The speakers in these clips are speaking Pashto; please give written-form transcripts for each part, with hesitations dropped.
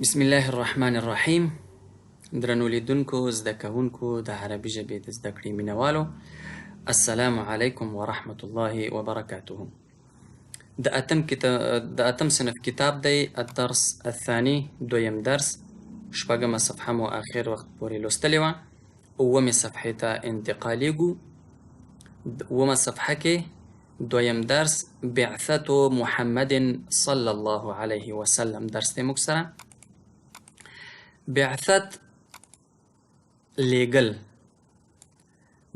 بسم الله الرحمن الرحیم. درنو لیدونکو، زده کوونکو، د عربي ژبې د زده کړې مینوالو، السلام علیکم ورحمة الله وبرکاته. د اتم صنف کتاب دی الدرس الثاني، دویم درس. شپږمه صفحه مو آخر وخت پورې لوستلې وه. اوومې صفحې ته انتقالیږو. اوومه صفحه کې دویم درس بعثة محمد صلی الله علیه وسلم درس دی موږ سره. بعثت لیگل،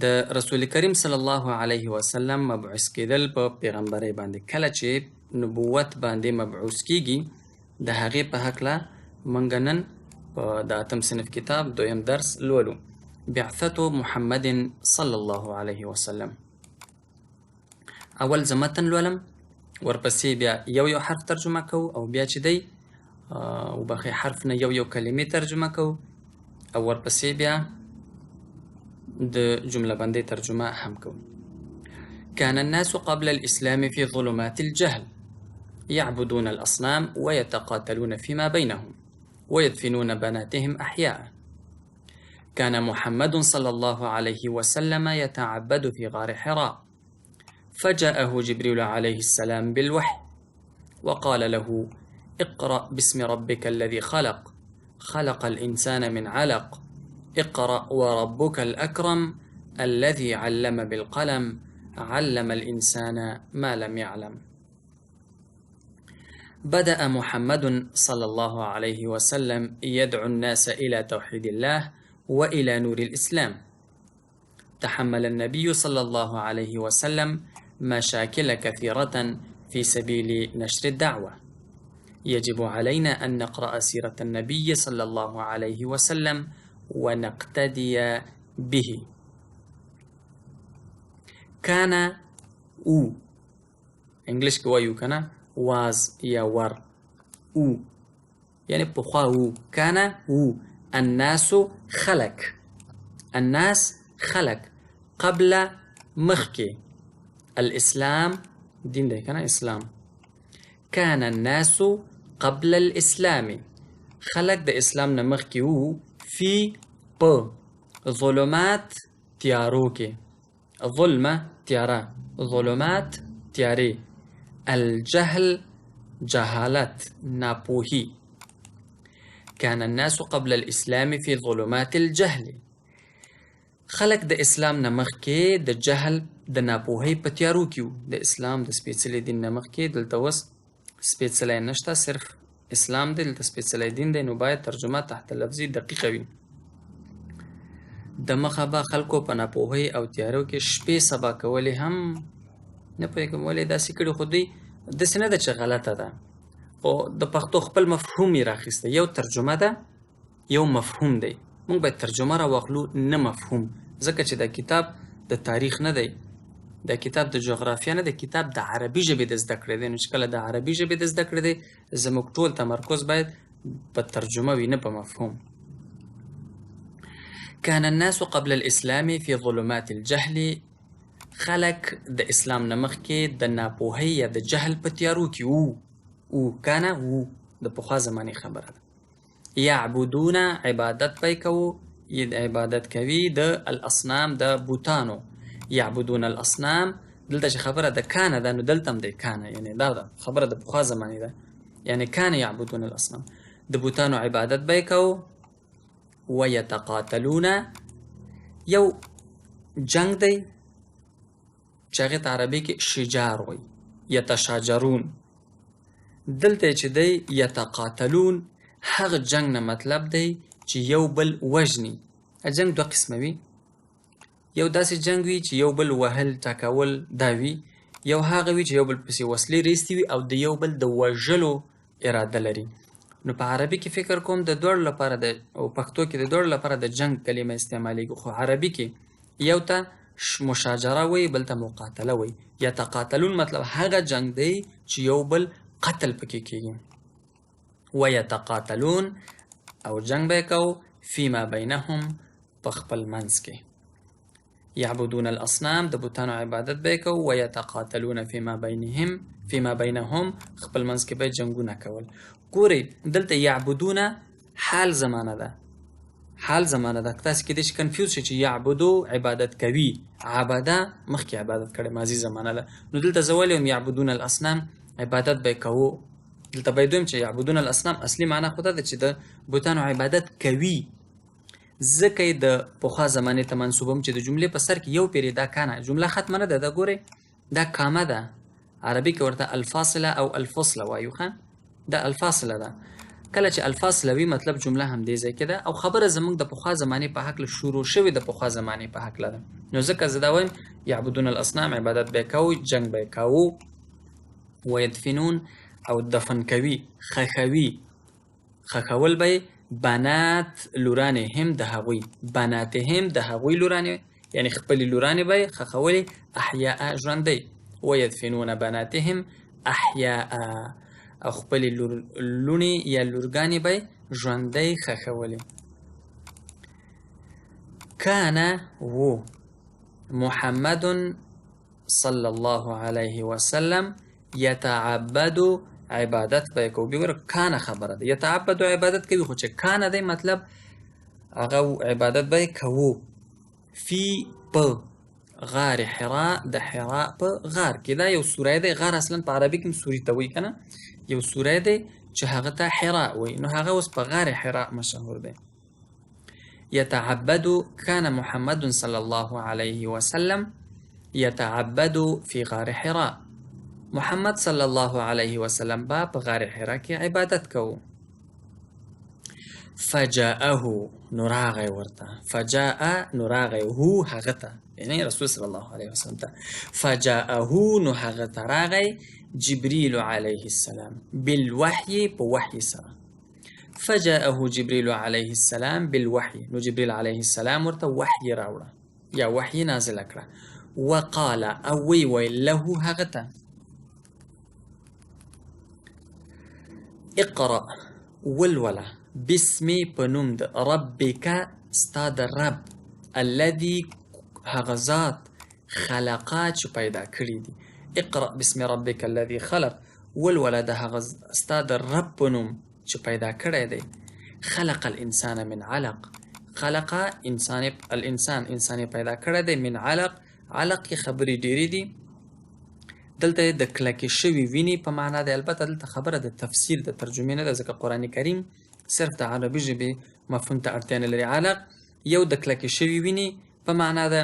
د رسول کریم صلی الله علیه وسلم مبعوث کېدل په پیغمبرۍ باندې. کله چې نبوت باندې مبعوث کېږي د هغې په هکله موږ نن په د اتم صنف کتاب دویم درس لولو. بعثة محمد صلی الله علیه وسلم. اول زه متن لولم، ورپسې بیا یو حرف ترجمه کوو، او بیا چې دی وبخښئ حرف نه یو کلمې ترجمه کوو، او ورپسې بیا د جمله بندۍ ترجمه هم کوو. كان الناس قبل الإسلام في ظلمات الجهل يعبدون الأصنام ويتقاتلون فيما بينهم ويدفنون بناتهم أحياء. كان محمد صلى الله عليه وسلم يتعبد في غار حراء، فجاءه جبريل عليه السلام بالوحي وقال له: اقرأ باسم ربك الذي خلق، خلق الإنسان من علق، اقرأ وربك الأكرم الذي علم بالقلم، علم الإنسان ما لم يعلم. بدأ محمد صلى الله عليه وسلم يدعو الناس إلى توحيد الله وإلى نور الإسلام. تحمل النبي صلى الله عليه وسلم مشاكل كثيرة في سبيل نشر الدعوة. يجب علينا أن نقرأ سيرة النبي صلى الله عليه وسلم ونقتدي به. كان او انګلیش کې وایو کنه was یا ور او یعنی پخوا او كان او الناس خلق، الناس خلق قبل مخکې الاسلام دین دی کنه اسلام. كان الناس قبل الإسلام، خلق د اسلام نه مخکې وو فی په ظلمات تیارو کې، ظلمه تیاره، ظلمات تیارې، الجهل جهالت ناپوهی. كان الناس قبل الإسلام في ظلمات الجهل، خلق د اسلام نه مخکې د جهل د ناپوهۍ په تیارو کې وو. د اسلام د سپېڅلي دین نه مخکې دلته اوس سپېڅلی نشته، صرف اسلام دی، دلته سپېڅلی دین دی، نو باید ترجمه تحت لفظي دقیقه وي. د مخه به خلکو په ناپوهۍ او تیارو کې شپې سبا کولې هم نه پوهېږم ولې داسې کړي، خو دوی داسې نه ده چې غلطه ده، خو د پښتو خپل مفهوم یې راخیسته. یو ترجمه ده، یو مفهوم دی. موږ باید ترجمه راواخلو نه مفهوم، ځکه چې دا کتاب د تاریخ نه دی، دا کتاب د جغرافیا نه دی، کتاب د عربي ژبې د زده کړې دی. نو چې کله د عربي ژبې د زده کړې دی، زموږ ټول تمرکز باید په ترجمه وي نه په مفهوم. كان الناس قبل الإسلام في ظلمات الجهل، خلق د اسلام نه مخکې د ناپوهۍ یا د جهل په تیارو کې وو. او کانه وو د پخوا زمانې خبره ده. یعبدون عبادت به یې کوو، عبادت کوي د الاصنام د بوتانو. یعبدون الاصنام دلته چې خبره د کانه ده، نو دلته هم دی کانه، یعنی دا ده خبره د پخوا زمانې ده، یعنی کانه یعبدون الاصنام، د بوتانو عبادت به یې کوو. ویتقاتلون یو جنگ دی چې هغې ته عربي کې شجار وایي، یتشاجرون. دلته چې دی یتقاتلون، هغه جنگ نه مطلب دی چې یو بل وژني. جنگ دوه قسمه وي، یو داسې جنگ وي چې یو بل وهل ټکول دا وي، یو هغه وي چې یو بل پسې وسلې ریستې وي او د یو بل د وژلو اراده لري. نو په عربي کې فکر کوم د دوړ لپاره د او پښتو کې د دوړ لپاره د جنگ کلمه استعمالیږي، خو عربي کې یو ته مشاجره وایي، بل ته مقاتله وایي. یتقاتلون مطلب هغه جنگ دی چې یو بل قتل پکې کېږي. ویتقاتلون او جنگ به یې کوو فیما بینهم په خپل منځ کې. یعبدون الاصنام د بوتانو عبادت به کوو و یتقاتلون فيما بینهم خپل منځ کې به جنگونه کول. ګورئ دلته یعبدون حال زمانه ده، حال زمانه ده. تاسو کېدای شي کنفیوز شئ چې یعبدو عبادت کوي، عبده مخکې عبادت کړی ماضي زمانه ده. نو دلته زه ویلی یم یعبدون الاصنام عبادت به کوو. دلته باید دویم چې یعبدون الاصنام اصلي معنا خو دا ده چې د بوتانو عبادت کوي. ځکه یې د پخوا زمانې ته منسوبم چې د جملې په سر کې یو پیرې دا کانه جمله ختمه نه ده. دا ګورئ دا کامه ده، عربي کې ورته الفاصله او الفصله وایو. ښه دا الفاصله ده. کله چې الفاصله وي مطلب جمله هم دې ځای کې ده او خبره زموږ د پخوا زمانې په هکله شروع شوې د پخوا زمانې په هکله ده. نو ځکه زه دا وایم یعبدون الاصنام عبادت به کوو، جنګ به کوو. ویدفنون او دفن کوي، خښوي، خښول به بنات لورانې هم د هغوی، بناتهم د هغوی لورانې یعنی خپلې لورانې به خښولې احیاء ژوندۍ. ویدفنون بناتهم احیاء او خپلې لوڼې یا لورګانې به ژوندۍ خښولې. کان و محمد صلی الله علیه وسلم یتعبد عبادت به کوي. ګوره کانه خبره ده، یتعبد عبادت کوي خو چې کانه دی مطلب هغه عبادت به کوو. فی په غار حرا د حرا په غار کې. دا یو سوری دی، غار اصلا په عربي کې سوري ته وایي کنه، یو سوری دی چې هغه ته حرا وایي. نو هغه اوس په غار حرا مشهور دی. يتعبد كان محمد صلى الله عليه وسلم يتعبد في غار حراء. محمد صلی الله علیه وسلم با په غار حرا کې عبادت کوو. فجاءه نراغی ورته، فجاء نراغی هو هغه ته یعنی رسول صلی الله علیه وسلم ته. فجاءه نو هغه ته راغی جبریل علیه السلام بالوحی په وحی سره. فجاءه جبریل علیه السلام بالوحی. نو جبریل علیه السلام ورته وحی راوړه یا وحی نازل کړه. وقال او وی ویل له هغه ته اقرأ ولوله باسم پنوم د ربک ستا د رب الذي هغه ذات خلقا چې پیدا کړي دي. اقرأ باسم ربک الذي خلق ولوله د هغه ستا د رب پنوم چې پیدا کړی دی. خلق الانسان من علق. خلق الانسان انسان پیدا کړی دی من علق. علق کې خبرې ډېرې دي. دلته د کلکې شوي ویني په معنا دی. البته دلته خبره د تفسیر د ترجمې نه ده ځکه قرآن کریم صرف د عربي ژبې مفهوم ته اړتیا نه لري. علق یو د کلکې شوي ویني په معنا ده.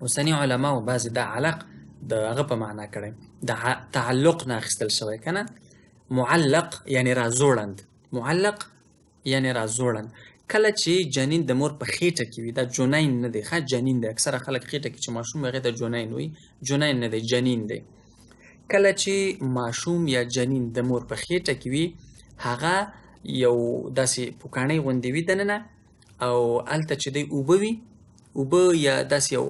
اوسني علماو بعضې دا علق د هغه په معنا کړی د تعلق نه اخیستل شوی که نه. معلق یعنی رازوړند، معلق یعنی رازوړند. کله چې جنین د مور په خېټه کې وي دا جنین نه دی، ښه جنین دی. اکثره خلک خېټه کې چې ماشوم هغې ته جنین وایي، جنین نه دی جنین دی. کله چې ماشوم یا جنین د مور په خېټه کې وي هغه یو داسې پوکاڼۍ غوندې وي دننه او هلته چې دی اوبه وي، اوبه یا داسې یو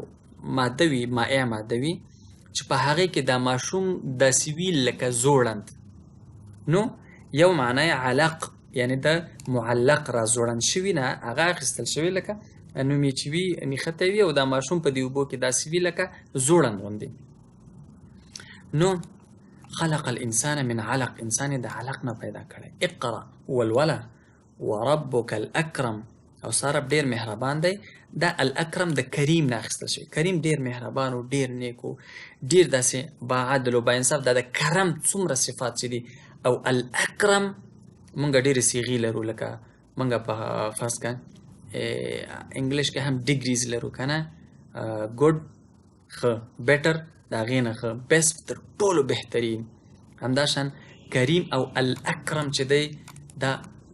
ماده وي، مائع ماده وي چې په هغې کې دا ماشوم داسې وي لکه زوړند. نو یو معنی علق یعنی د معلق را زوړند شوي نه هغه اخیستل شوي لکه نوم یې چې وي نښتی وي او دا ماشوم په دې اوبو کې داسې وي لکه زوړند غوندې. نو خلق الانسان من علق، انسان د علق نه پیدا کړی. اقرأ ولوله وربک الاکرم او سارب ډېر مهربان دی. دا الاکرم د کریم نه اخیستل شوی. کریم ډېر مهربان او ډېر نیک او ډېر داسې با عدل او با انصاف. دا د کرم څومره صفات چې دي. او الاکرم مونږ ډېرې صیغې لرو لکه مونږ په فرض کړه انګلیش کې هم ډیګریز لرو که نه. ګوډ ښه، بیټر د هغې نه ښه، بیسټ تر ټولو بهترین. همداشان کریم او الاکرم چې دی دا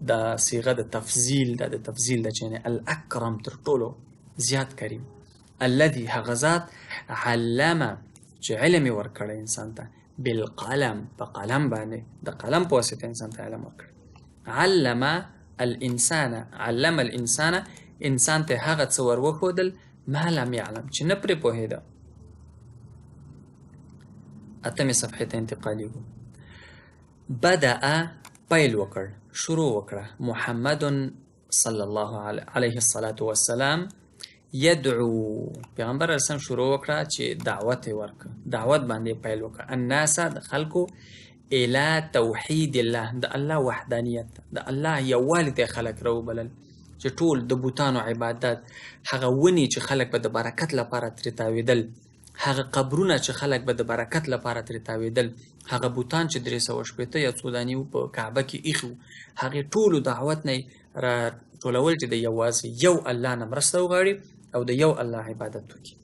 د صیغه د تفضیل ده، د تفضیل ده چې یعنې الاکرم تر ټولو زیات کریم. الذي هغه ذات علمه چې علم یې ورکړی انسان ته بالقلم په قلم باندې د قلم په واسطه انسان ته علم ورکړی. علم الانسان، علم الانسان انسان ته هغه څه ور وښودل ما لم یعلم چې نه پرې پوهېده. اتمې صفحې ته انتقالیږو. بدأ پیل وکړ، شروع وکړه. محمد صلی الله علیه الصلاة والسلام يدعو پیغمبر اسلام شروع وکړه چې دعوت ورک دعوت باندې پیل وکړه الناس د خلکو الى توحید الله د الله وحدانیت د الله یووالي ته خلک راوبلل چې ټول د بوتانو عبادت هغه ونی چې خلک به د برکت لپاره ترې تاویدل هغه قبرونه چې خلک به د برکت لپاره ترې تاویدل هغه بوتان چې 360 یا څودانی په کعبه کې ایښو هغه ټولو دعوت نه را ټولول چې د یوازې یو الله نه مرسته وغواړي او د یو الله عبادت وکړي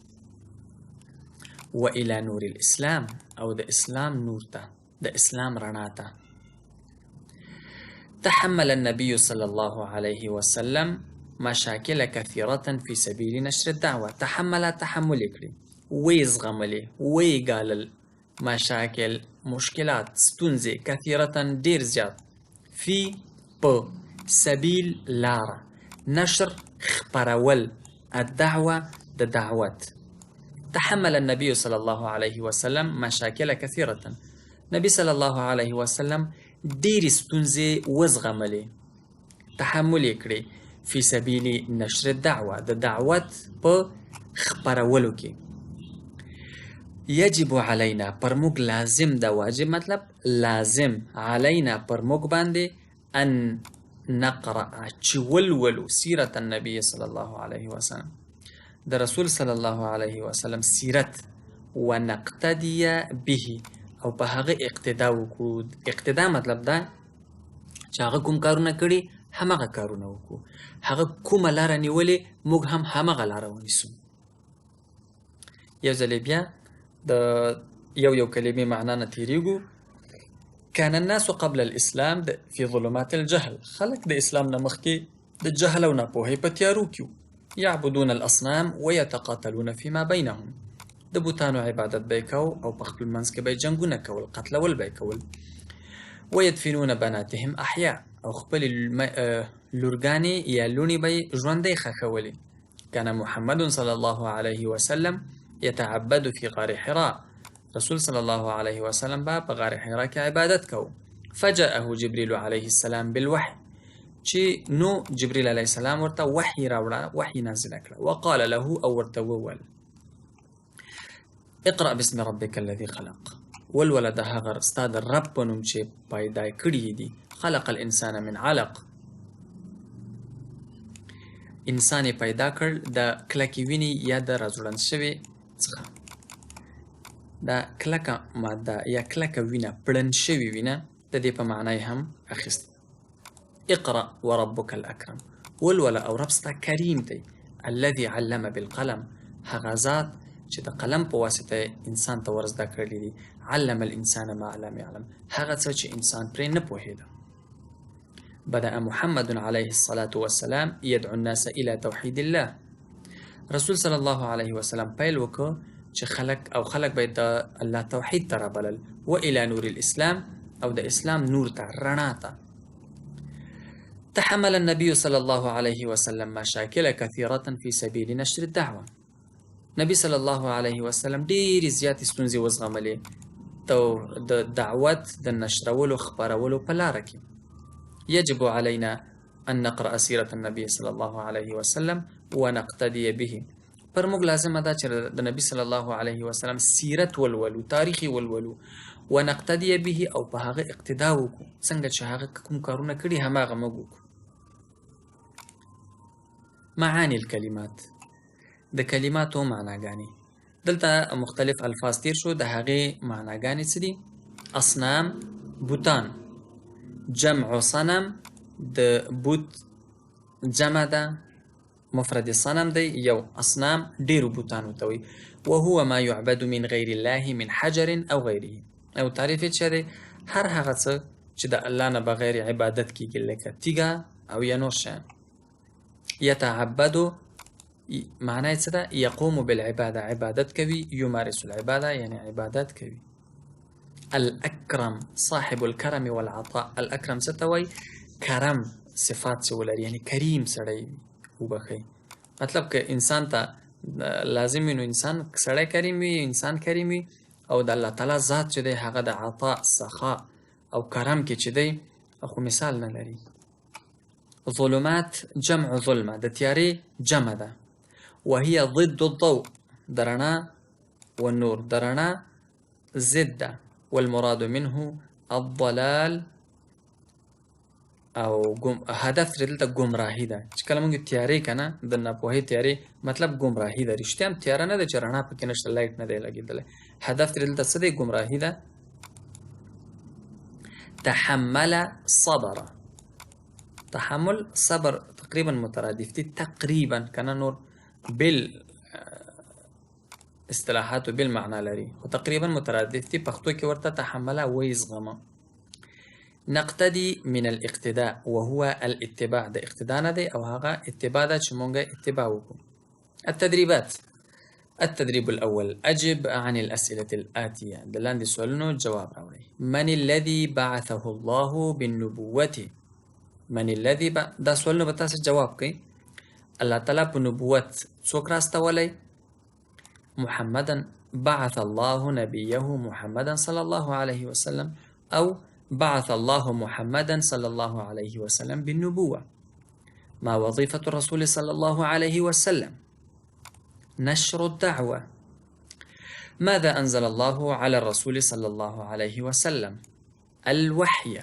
والى نور الاسلام او د اسلام نور ته د اسلام رڼا ته تحمل النبي صلى الله عليه وسلم مشاكل كثيرة في سبيل نشر الدعوة تحمل تحمل کړي ويزغملي ويقالل مشاكل مشكلات ستونزي كثيرة دير زياد في سبيل لارا نشر خبرول الدعوة دعوات تحمل النبي صلى الله عليه وسلم مشاكل كثيرة نبي صلى الله عليه وسلم دير ستونزي وزغملي تحمل کړي في سبيل نشر الدعوة دعوات خبرولو کې يجب علينا پرموږ لازم دا واجب مطلب لازم علينا پرموږ باندې ان نقرأ چې ولولو سیرت النبي صلى الله عليه وسلم د رسول صلى الله عليه وسلم سیرت ونقتدي به او په هغه اقتدا وکړو اقتدا مطلب دا چې هغه کوم کارونه کړي همغه کارونه وکړو هغه کومه لاره نیولې موږ هم همغه لاره ونیسو یو ځل بیا د یو کلمې معنا نه تیریږو كان الناس قبل الاسلام في ظلمات الجهل خلق د اسلام نه مخکې د جهل او ناپوهۍ په تیارو کې يعبدون الاصنام ويتقاتلون فيما بينهم د بوتانو عبادت به کو او په خپل منځ کې به جنگونه کول قتلول به کول ويدفنون بناتهم احياء او خپل لورګانې یا لونی به ژوندۍ خښولې كان محمد صلى الله عليه وسلم يتعبد في غار حراء رسول صلى الله عليه وسلم په غار حراء کې عبادت کو فجاءه جبريل عليه السلام بالوحي چې نو جبريل عليه السلام ورته وحي راوړه وحي نازل کړ وقال له او ورته وویل اقرأ باسم ربك الذي خلق والولد هغه استاد رب نوم چې پیدا کړی دي خلق الانسان من علق انسان پیدا کړ د کلکی ویني یا د رازوړن شوی څخه دا کلکه ماده یا کلکه وینه پړن شوی وینه د دې په معنی هم اخیست اقرأ وربك الأكرم والولا او ربستا کریم دی الذي علم بالقلم هغه ذات چې د قلم په واسطه انسان ته ورزده کړی دی علم الانسان ما لم يعلم هغه څه چې انسان پرې نه پوهیده بدأ محمد عليه الصلاة والسلام يدعو الناس إلى توحيد الله رسول صلى الله عليه وسلم پیل وکړ چې خلق باید د الله توحید ته رابلل وإلى نور الإسلام او د اسلام نور ته رڼا ته تحمل النبي صلى الله عليه وسلم مشاكل كثيرة في سبيل نشر الدعوة نبي صلى الله عليه وسلم ډېرې زیاتې ستونزې وزغملې د دعوت د نشرولو خپرولو په لاره کې يجب علينا أن نقرأ سيرة النبي صلى الله عليه وسلم ونقتدي به پر موږ لازمه ده چې د نبی صلی الله علیه وسلم سیرت ولولو تاریخ ولولو ونقتدي به او په هغه اقتدا وکړو څنګه چې هغه کوم کارونه کړي هماغه موږ وکړو معاني الكلمات د کلماتو معناګانې دلته مختلف الفاظ تیر شو د هغه معناګانې څه دي اصنام بوتان جمع صنم د بوت جمع ده مفرد صنم دی یو اصنام ډیرو بوتانو ته وي وهو ما يعبد من غير الله من حجر او غيره او تعریف یې دی هر هغه څه چې د الله نه بغیر عبادت کیږي لکه تیګه او یا نور شیان يتعبد معنی څه ده يقوم بالعباده عبادت کوي يمارس العباده يعني عبادت کوي الأكرم صاحب الكرم والعطاء الأكرم ستوي کرم صفات سولر يعني کریم سړی وبخي مطلب که انسان ته لازم نو انسان سړی کریم وي انسان کریم وي او د الله تعالی ذات چې دی هغه د عطاء سخا او کرم کې چې دی خو مثال نه لري ظلمات جمع ظلمه د تیارې جمع ده وهي ضد الضوء، درنا والنور درنا ضد، والمراد منه الضلال او هدف ترې دلته ګمراهي ده. چې کله موږ تیارې کنه د ناپوهۍ تیارې مطلب ګمراهي ده، رښتیا هم تیاره نه ده چې رڼا پکې نشته، لایټ نه دی لګېدلی. هدف ترې دلته څه دی؟ ګمراهي ده. تحمل صبر، تحمل صبر تقریبا مترادف دي، تقریبا کنه نور بال اصطلاحات و بالمعنى لري، خو تقریبا مترادف دي. پښتو کې ورته تحمل وایي زغمه. نقتدي من الاقتداء وهو الاتباع، ده اقتداء نه دی او هغه اتباع ده چې مونږه اتباع وکړو. التدريبات. التدريب الأول، أجب عن الأسئلة الآتية، د لاندې سوالونو جواب راوړئ. من الذي بعثه الله بالنبوة؟ من الذي دا سوالونو به تاسو جواب کوئ. الله تعالی په نبوت څوک راستولی؟ محمدا، بعث الله نبيه محمدا صلى الله عليه وسلم، أو بعث الله محمدا صلى الله عليه وسلم بالنبوة. ما وظيفة الرسول صلى الله عليه وسلم؟ نشر الدعوة. ماذا أنزل الله على الرسول صلى الله عليه وسلم؟ الوحي.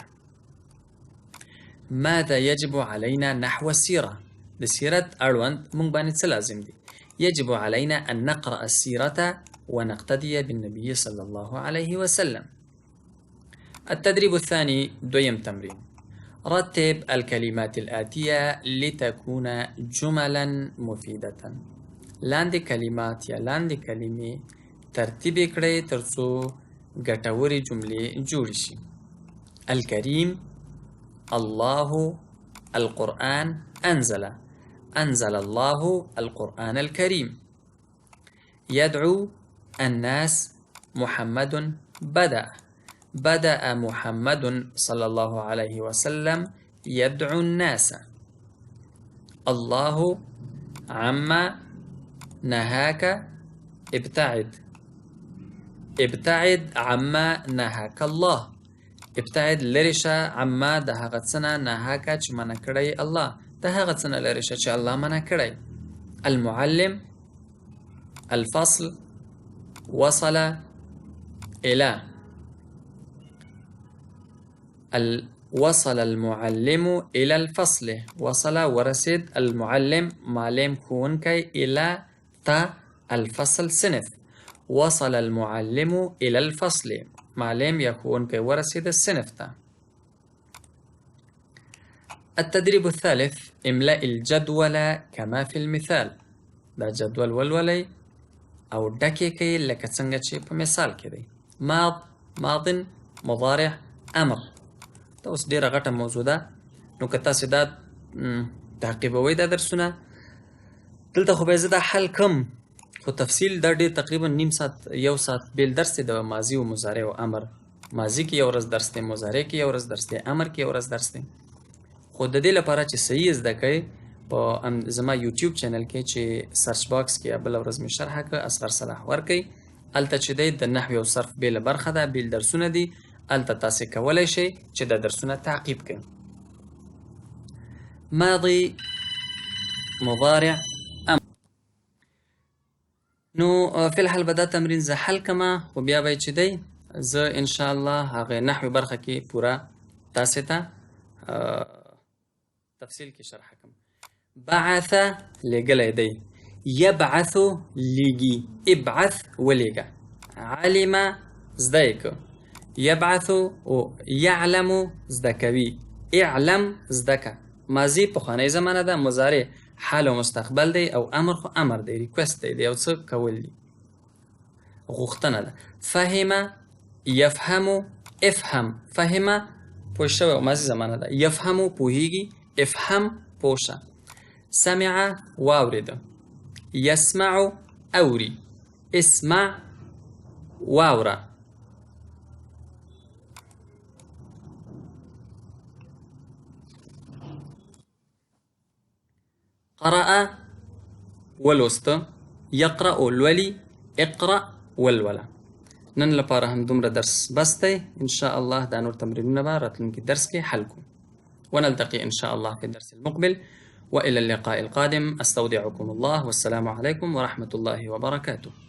ماذا يجب علينا نحو السيرة؟ السيرة أروند من بانت لازم دي. يجب علينا أن نقرأ السيرة ونقتدي بالنبي صلى الله عليه وسلم. التدريب الثاني، دويم تمرين. رتب الكلمات الآتية لتكون جملا مفيدة. لاندې کلمات یا لاندې کلمې ترتیب کړئ ترڅو ګټورې جملې جوړې شي. الكريم، الله، القرآن، أنزل، أنزل الله القرآن الكريم. يدعو الناس، محمد بدأ، بدأ محمد صلى الله عليه وسلم يدعو الناس. الله عما نهاك ابتعد، ابتعد عما نهاك الله. ابتعد لرشه عما د هغه څه نه نهاک چې منع کړی الله، د هغه څه نه لرشه چې الله منع کړی. المعلم، الفصل، وصل إلى، وصل المعلم إلى الفصل، وصل ورسد المعلم معلم ښوونکی إلى تا الفصل صنف. وصل المعلم إلى الفصل، معلم یا ښوونکی ورسید الصنف ته. التدريب الثالث، املأ الجدول كما في المثال. دا جدول ولولئ او ډکې کړئ لکه څنګه چې په مثال کې دی. ماض، ماض، مضارع، امر. دا اوس ډېره غټه موضوع ده، نو که تاسې دا تعقیبوئ دا درسونه، دلته خو به زه دا حل کم، خو تفصیل دا ډېر تقریبا نیم ساعت یو ساعت بیل درس دی د ماضي و مضارع او امر. ماضي کې یو ورځ درس دی، مضارع کې یو ورځ درس دی، امر کې یو ورځ درس دی. خو د دې لپاره چې صحیح زده کړئ، په زما یوټیوب چینل کې چې سرچ باکس کې بله ورځ مې شرحه کړه، اصغر صلاح ورکئ. هلته چې دی د نحوې او صرف بېله برخه ده، بېل درسونه دي، هلته تاسې کولی شئ چې دا درسونه تعقیب کړئ. ماضي، مضارع، امر. نو فی الحال به دا تمرین زه حل کړمه، خو بیا به چې دی زه انشاءالله هغې نحوې برخه کې پوره تاسې ته تفصیل کې شرحه کړم. بعث لېږلی دی، یبعث لیږي، ابعث ولیږه، علم زده یې که، یبعث او یعلم زده کوي، اعلم زده که. ماضي پخوانی زمانه ده، مضارع حال و مستقبل دی، او امر خو امر دی، ریکوست دی، یو څه کول دی، غوښتنه ده. فهم، یفهم، افهم. فهم پوه شوی، ماضي زمانه ده. یفهم پوهیږي، افهم پوشه. سمع واورېده، یسمع اوري، اسمع واوره. قرأ ولوسته، یقرأ لولي، اقرأ ولوله. نن لپاره هم دومره درس بس دی، انشاءالله دا نور تمرینونه به راتلونکي درس کې حل کوو. ونلتقي إن شاء الله في الدرس المقبل، وإلى اللقاء القادم، أستودعكم الله، والسلام عليكم ورحمة الله وبركاته.